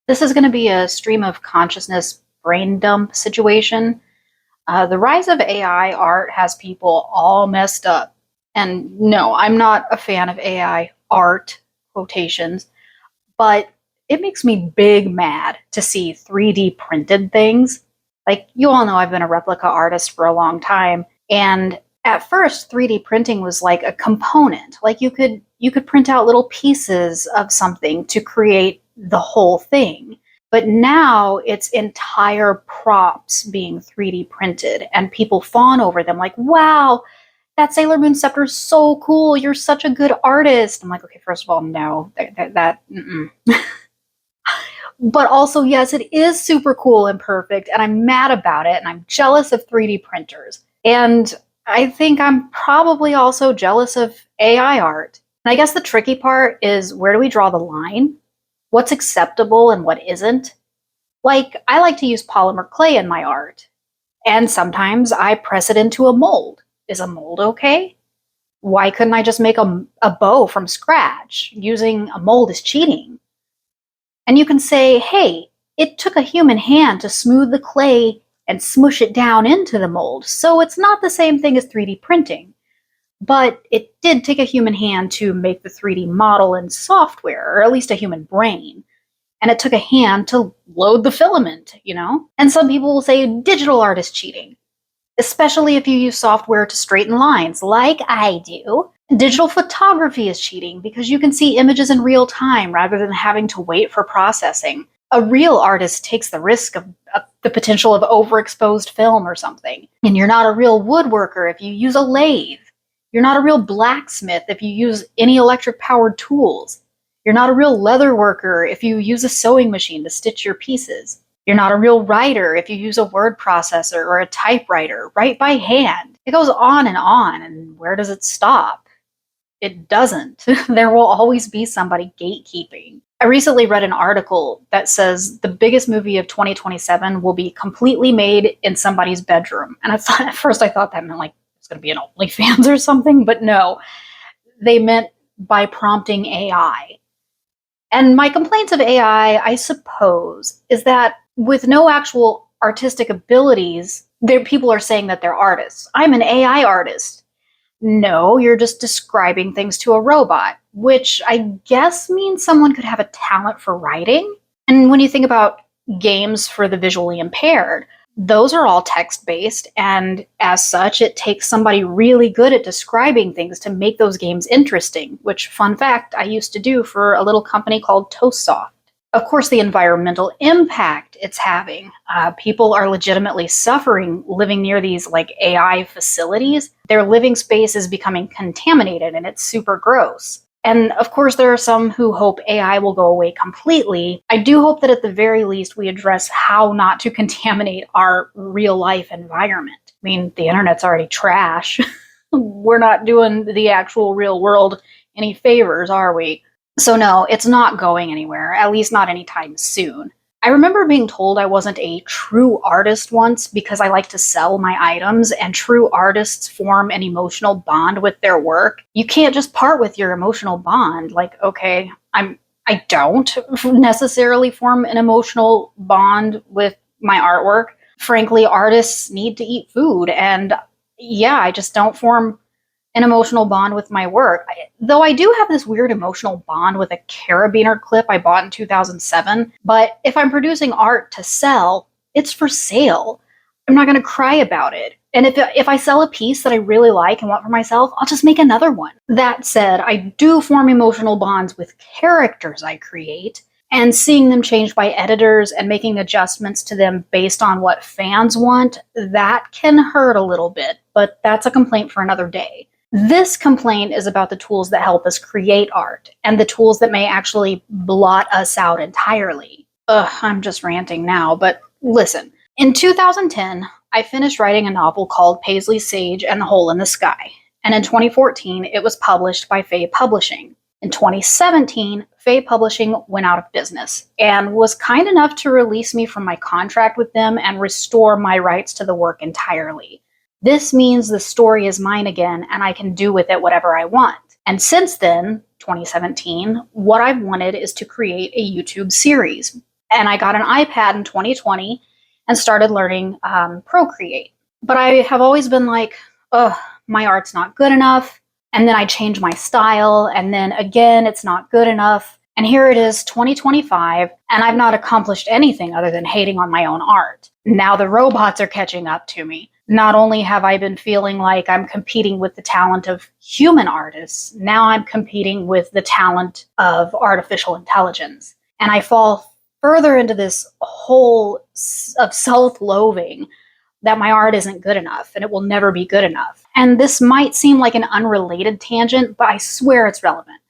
This is going to be a stream of consciousness brain dump situation. The rise of AI art has people all messed up. And no, I'm not a fan of AI art quotations, but it makes me big mad to see 3D printed things. Like, you all know I've been a replica artist for a long time, and at first 3D printing was like a component. Like you could print out little pieces of something to create the whole thing. But now it's entire props being 3D printed and people fawn over them like, "Wow, that Sailor Moon scepter is so cool. You're such a good artist." I'm like, "Okay, first of all, no. Mm-mm." But also, yes, it is super cool and perfect, and I'm mad about it, and I'm jealous of 3D printers. And I think I'm probably also jealous of AI art. And I guess the tricky part is, where do we draw the line? What's acceptable and what isn't? Like, I like to use polymer clay in my art, and sometimes I press it into a mold. Is a mold okay? Why couldn't I just make a bow from scratch? Using a mold is cheating. And you can say, hey, it took a human hand to smooth the clay and smush it down into the mold, so it's not the same thing as 3D printing. But it did take a human hand to make the 3D model in software, or at least a human brain. And it took a hand to load the filament, you know? And some people will say digital art is cheating, especially if you use software to straighten lines, like I do. Digital photography is cheating because you can see images in real time rather than having to wait for processing. A real artist takes the risk of the potential of overexposed film or something. And you're not a real woodworker if you use a lathe. You're not a real blacksmith if you use any electric powered tools. You're not a real leather worker if you use a sewing machine to stitch your pieces. You're not a real writer if you use a word processor or a typewriter. Write by hand. It goes on, and where does it stop? It doesn't. There will always be somebody gatekeeping. I recently read an article that says the biggest movie of 2027 will be completely made in somebody's bedroom. And at first I thought that meant like it's going to be an OnlyFans or something, but no, they meant by prompting AI. And my complaints of AI, I suppose, is that with no actual artistic abilities, people are saying that they're artists. I'm an AI artist. No, you're just describing things to a robot, which I guess means someone could have a talent for writing. And when you think about games for the visually impaired, those are all text-based, and as such, it takes somebody really good at describing things to make those games interesting, which, fun fact, I used to do for a little company called ToastSoft. Of course, the environmental impact it's having. People are legitimately suffering living near these like AI facilities. Their living space is becoming contaminated, and it's super gross. And of course, there are some who hope AI will go away completely. I do hope that at the very least we address how not to contaminate our real life environment. I mean, the internet's already trash. We're not doing the actual real world any favors, are we? So no, it's not going anywhere, at least not anytime soon. I remember being told I wasn't a true artist once because I like to sell my items, and true artists form an emotional bond with their work. You can't just part with your emotional bond. Like, okay, I don't necessarily form an emotional bond with my artwork. Frankly, artists need to eat food, and yeah, I just don't form an emotional bond with my work. Though I do have this weird emotional bond with a carabiner clip I bought in 2007, but if I'm producing art to sell, it's for sale. I'm not going to cry about it. And if I sell a piece that I really like and want for myself, I'll just make another one. That said, I do form emotional bonds with characters I create, and seeing them changed by editors and making adjustments to them based on what fans want, that can hurt a little bit, but that's a complaint for another day. This complaint is about the tools that help us create art, and the tools that may actually blot us out entirely. I'm just ranting now, but listen. In 2010, I finished writing a novel called Paisley Sage and the Hole in the Sky, and in 2014, it was published by Fay Publishing. In 2017, Fay Publishing went out of business and was kind enough to release me from my contract with them and restore my rights to the work entirely. This means the story is mine again, and I can do with it whatever I want. And since then, 2017, what I've wanted is to create a YouTube series. And I got an iPad in 2020 and started learning Procreate. But I have always been like, oh, my art's not good enough. And then I change my style. And then again, it's not good enough. And here it is, 2025, and I've not accomplished anything other than hating on my own art. Now the robots are catching up to me. Not only have I been feeling like I'm competing with the talent of human artists, now I'm competing with the talent of artificial intelligence. And I fall further into this hole of self-loathing that my art isn't good enough and it will never be good enough. And this might seem like an unrelated tangent, but I swear it's relevant.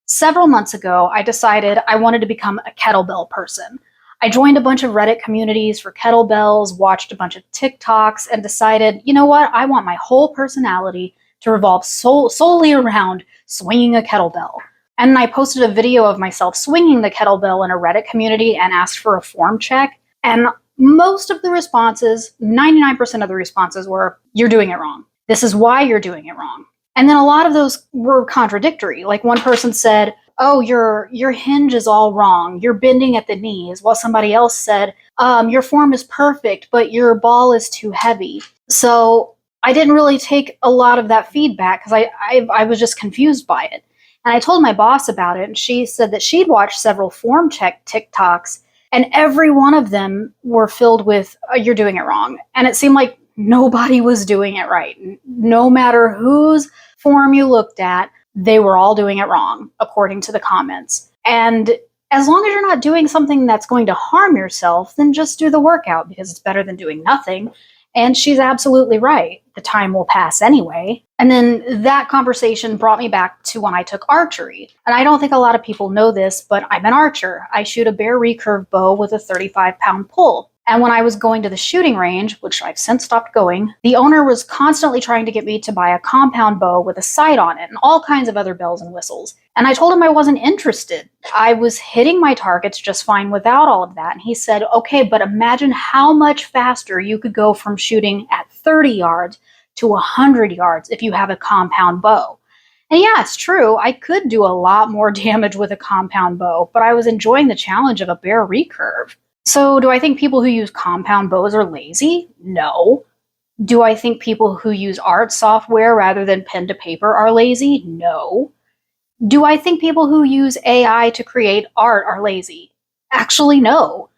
Several months ago, I decided I wanted to become a kettlebell person. I joined a bunch of Reddit communities for kettlebells, watched a bunch of TikToks, and decided, you know what, I want my whole personality to revolve solely around swinging a kettlebell. And I posted a video of myself swinging the kettlebell in a Reddit community and asked for a form check. And most of the responses, 99% of the responses were, you're doing it wrong. This is why you're doing it wrong. And then a lot of those were contradictory. Like one person said, oh, your hinge is all wrong. You're bending at the knees. While somebody else said, your form is perfect, but your ball is too heavy. So I didn't really take a lot of that feedback because I was just confused by it. And I told my boss about it, and she said that she'd watched several form check TikToks, and every one of them were filled with, you're doing it wrong. And it seemed like nobody was doing it right. No matter whose form you looked at, they were all doing it wrong, according to the comments. And as long as you're not doing something that's going to harm yourself, then just do the workout because it's better than doing nothing. And she's absolutely right. The time will pass anyway. And then that conversation brought me back to when I took archery. And I don't think a lot of people know this, but I'm an archer. I shoot a bare recurve bow with a 35-pound pull. And when I was going to the shooting range, which I've since stopped going, the owner was constantly trying to get me to buy a compound bow with a sight on it and all kinds of other bells and whistles. And I told him I wasn't interested. I was hitting my targets just fine without all of that. And he said, okay, but imagine how much faster you could go from shooting at 30 yards to 100 yards if you have a compound bow. And yeah, it's true. I could do a lot more damage with a compound bow, but I was enjoying the challenge of a bare recurve. So do I think people who use compound bows are lazy? No. Do I think people who use art software rather than pen to paper are lazy? No. Do I think people who use AI to create art are lazy? Actually, no.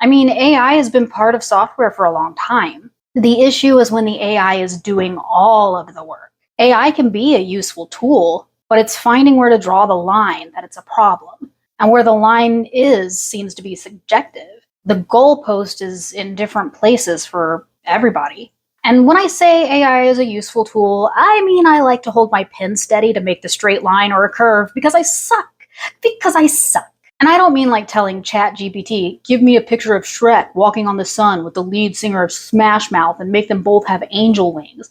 I mean, AI has been part of software for a long time. The issue is when the AI is doing all of the work. AI can be a useful tool, but it's finding where to draw the line that it's a problem. And where the line is seems to be subjective. The goalpost is in different places for everybody. And when I say AI is a useful tool, I mean I like to hold my pen steady to make the straight line or a curve because I suck. Because I suck. And I don't mean like telling ChatGPT, give me a picture of Shrek walking on the sun with the lead singer of Smash Mouth and make them both have angel wings.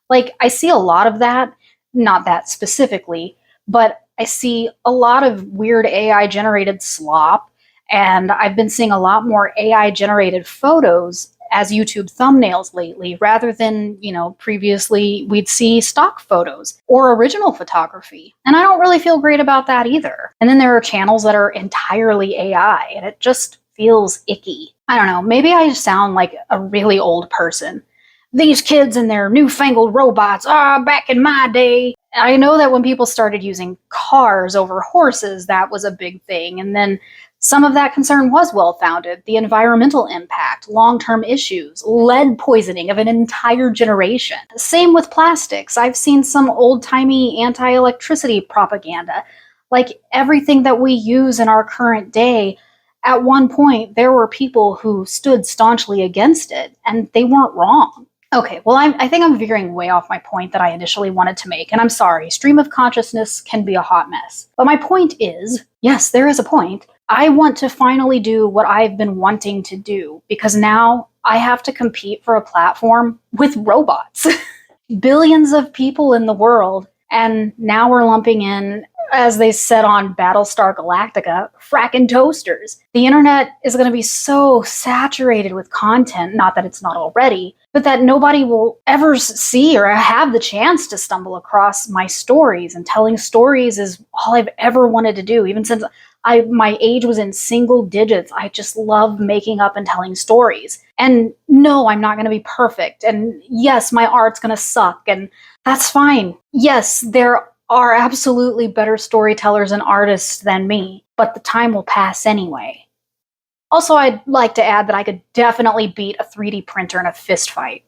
Like, I see a lot of that, not that specifically, but I see a lot of weird AI-generated slop, and I've been seeing a lot more AI-generated photos as YouTube thumbnails lately, rather than, previously we'd see stock photos or original photography. And I don't really feel great about that either. And then there are channels that are entirely AI, and it just feels icky. I don't know, maybe I sound like a really old person. These kids and their newfangled robots, back in my day. I know that when people started using cars over horses, that was a big thing. And then some of that concern was well-founded. The environmental impact, long-term issues, lead poisoning of an entire generation. Same with plastics. I've seen some old-timey anti-electricity propaganda. Like everything that we use in our current day, at one point, there were people who stood staunchly against it, and they weren't wrong. Okay, well, I think I'm veering way off my point that I initially wanted to make, and I'm sorry, stream of consciousness can be a hot mess. But my point is, yes, there is a point. I want to finally do what I've been wanting to do, because now I have to compete for a platform with robots. Billions of people in the world, and now we're lumping in, as they said on Battlestar Galactica, frackin' toasters. The internet is going to be so saturated with content, not that it's not already, but that nobody will ever see or have the chance to stumble across my stories. And telling stories is all I've ever wanted to do, even since My age was in single digits. I just love making up and telling stories. And no, I'm not going to be perfect. And yes, my art's going to suck, and that's fine. Yes, there are absolutely better storytellers and artists than me, but the time will pass anyway. Also, I'd like to add that I could definitely beat a 3D printer in a fist fight.